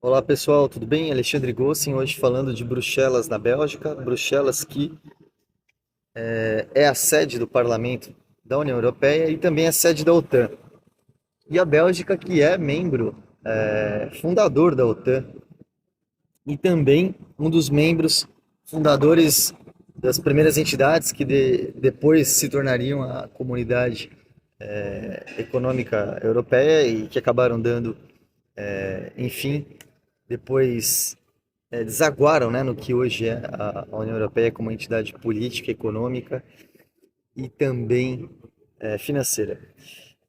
Olá pessoal, tudo bem? Alexandre Gossin, hoje falando de Bruxelas, na Bélgica. Bruxelas que é a sede do Parlamento da União Europeia e também a sede da OTAN. E a Bélgica que é membro fundador da OTAN e também um dos membros fundadores das primeiras entidades que depois se tornariam a Comunidade Econômica Europeia e que acabaram dando, enfim, depois desaguaram, né, no que hoje é a União Europeia como entidade política, econômica e também financeira.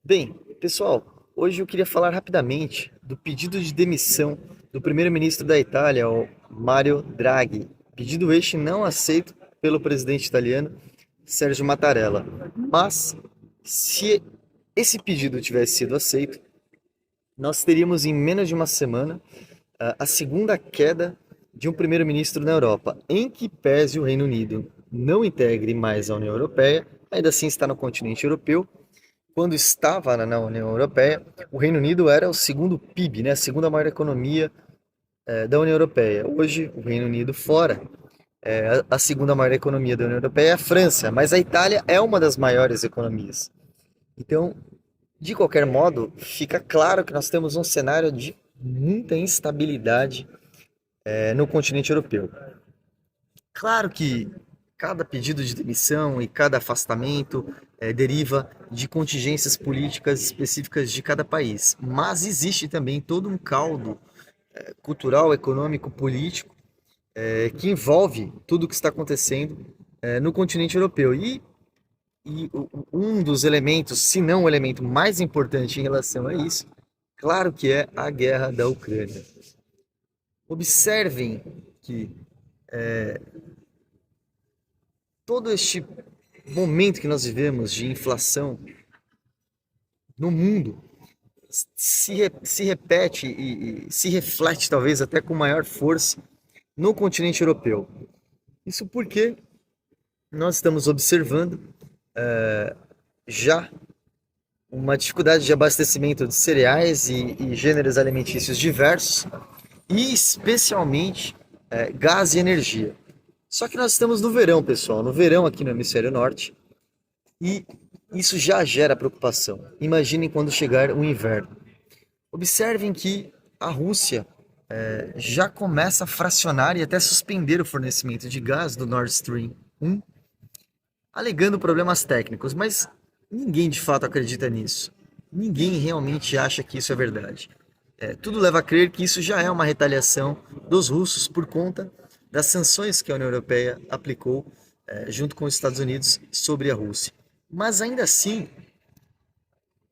Bem, pessoal, hoje eu queria falar rapidamente do pedido de demissão do primeiro-ministro da Itália, o Mario Draghi. Pedido este não aceito pelo presidente italiano Sergio Mattarella. Mas, se esse pedido tivesse sido aceito, nós teríamos em menos de uma semana a segunda queda de um primeiro-ministro na Europa, em que pese o Reino Unido não integre mais a União Europeia, ainda assim está no continente europeu. Quando estava na União Europeia, o Reino Unido era o segundo PIB, né, a segunda maior economia da União Europeia. Hoje, o Reino Unido fora, a segunda maior economia da União Europeia é a França, mas a Itália é uma das maiores economias. Então, de qualquer modo, fica claro que nós temos um cenário de muita instabilidade no continente europeu. Claro que cada pedido de demissão e cada afastamento deriva de contingências políticas específicas de cada país, mas existe também todo um caldo cultural, econômico, político que envolve tudo o que está acontecendo no continente europeu. E um dos elementos, se não o elemento mais importante em relação a isso, claro que é a guerra da Ucrânia. Observem que todo este momento que nós vivemos de inflação no mundo se repete e se reflete talvez até com maior força no continente europeu. Isso porque nós estamos observando já uma dificuldade de abastecimento de cereais e gêneros alimentícios diversos e especialmente gás e energia. Só que nós estamos no verão, pessoal, no verão aqui no hemisfério norte, e isso já gera preocupação. Imaginem quando chegar o inverno. Observem que a Rússia já começa a fracionar e até suspender o fornecimento de gás do Nord Stream 1, alegando problemas técnicos, mas ninguém de fato acredita nisso. Ninguém realmente acha que isso é verdade. Tudo leva a crer que isso já é uma retaliação dos russos por conta das sanções que a União Europeia aplicou junto com os Estados Unidos sobre a Rússia. Mas ainda assim,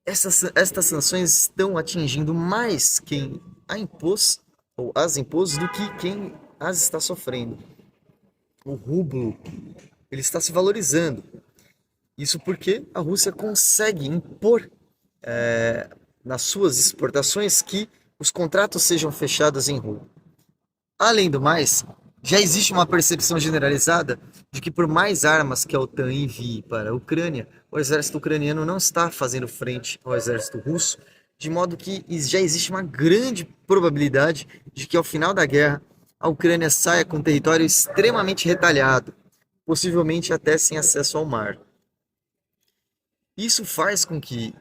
estas sanções estão atingindo mais quem a impôs ou as impôs do que quem as está sofrendo. O rublo ele está se valorizando. Isso porque a Rússia consegue impor nas suas exportações que os contratos sejam fechados em rublo. Além do mais, já existe uma percepção generalizada de que por mais armas que a OTAN envie para a Ucrânia, o exército ucraniano não está fazendo frente ao exército russo, de modo que já existe uma grande probabilidade de que ao final da guerra a Ucrânia saia com um território extremamente retalhado, possivelmente até sem acesso ao mar. Isso faz com que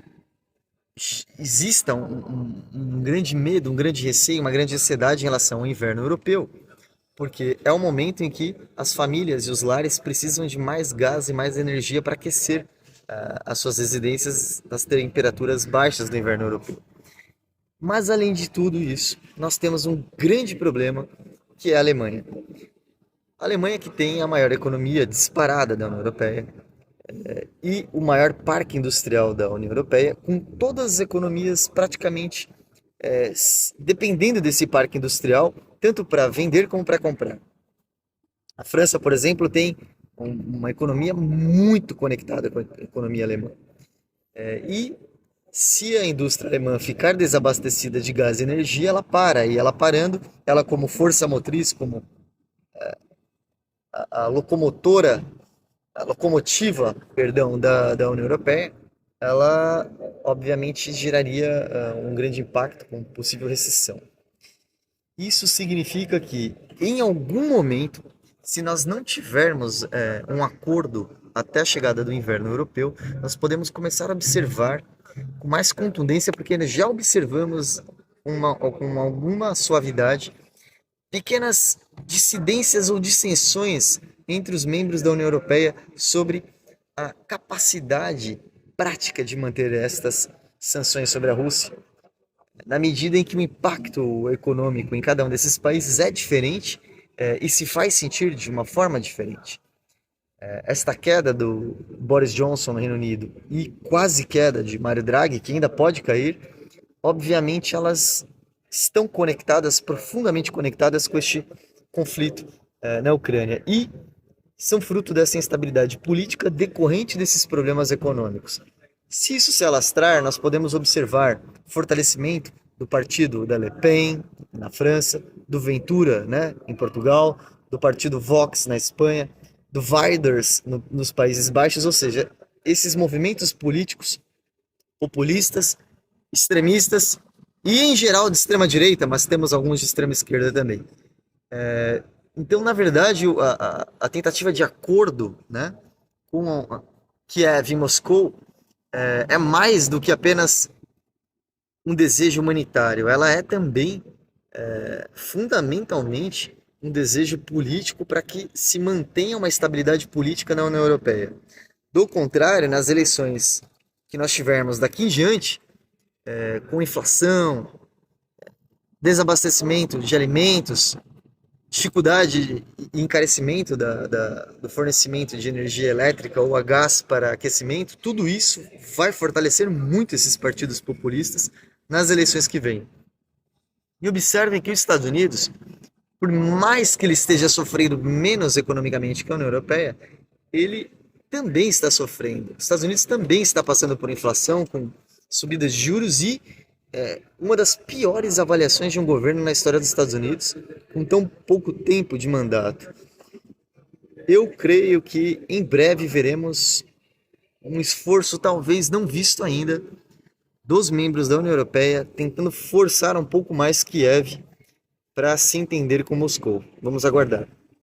exista um grande medo, um grande receio, uma grande ansiedade em relação ao inverno europeu, porque é o momento em que as famílias e os lares precisam de mais gás e mais energia para aquecer as suas residências das temperaturas baixas do inverno europeu. Mas além de tudo isso, nós temos um grande problema que é a Alemanha. A Alemanha que tem a maior economia disparada da União Europeia e o maior parque industrial da União Europeia, com todas as economias praticamente dependendo desse parque industrial, tanto para vender como para comprar. A França, por exemplo, tem uma economia muito conectada com a economia alemã. E se a indústria alemã ficar desabastecida de gás e energia, ela para. E ela parando, ela como força motriz, como a locomotora, a locomotiva, perdão, da União Europeia, ela obviamente geraria um grande impacto com possível recessão. Isso significa que, em algum momento, se nós não tivermos um acordo até a chegada do inverno europeu, nós podemos começar a observar com mais contundência, porque nós já observamos com alguma suavidade pequenas dissidências ou dissensões entre os membros da União Europeia sobre a capacidade prática de manter estas sanções sobre a Rússia, na medida em que o impacto econômico em cada um desses países é diferente e se faz sentir de uma forma diferente. Esta queda do Boris Johnson no Reino Unido e quase queda de Mario Draghi, que ainda pode cair, obviamente elas estão conectadas, profundamente conectadas com este conflito na Ucrânia e são fruto dessa instabilidade política decorrente desses problemas econômicos. Se isso se alastrar, nós podemos observar fortalecimento do partido da Le Pen na França, do Ventura, né, em Portugal, do partido Vox na Espanha, do Wilders nos Países Baixos, ou seja, esses movimentos políticos populistas, extremistas e em geral de extrema direita, mas temos alguns de extrema esquerda também. Então, na verdade, a tentativa de acordo, né, com Kiev e Moscou é mais do que apenas um desejo humanitário. Ela é também, fundamentalmente, um desejo político para que se mantenha uma estabilidade política na União Europeia. Do contrário, nas eleições que nós tivermos daqui em diante, com inflação, desabastecimento de alimentos, dificuldade e encarecimento do fornecimento de energia elétrica ou a gás para aquecimento, tudo isso vai fortalecer muito esses partidos populistas nas eleições que vêm. E observem que os Estados Unidos, por mais que ele esteja sofrendo menos economicamente que a União Europeia, ele também está sofrendo. Os Estados Unidos também está passando por inflação, com subidas de juros e uma das piores avaliações de um governo na história dos Estados Unidos, com tão pouco tempo de mandato. Eu creio que em breve veremos um esforço talvez não visto ainda dos membros da União Europeia tentando forçar um pouco mais Kiev para se entender com Moscou. Vamos aguardar.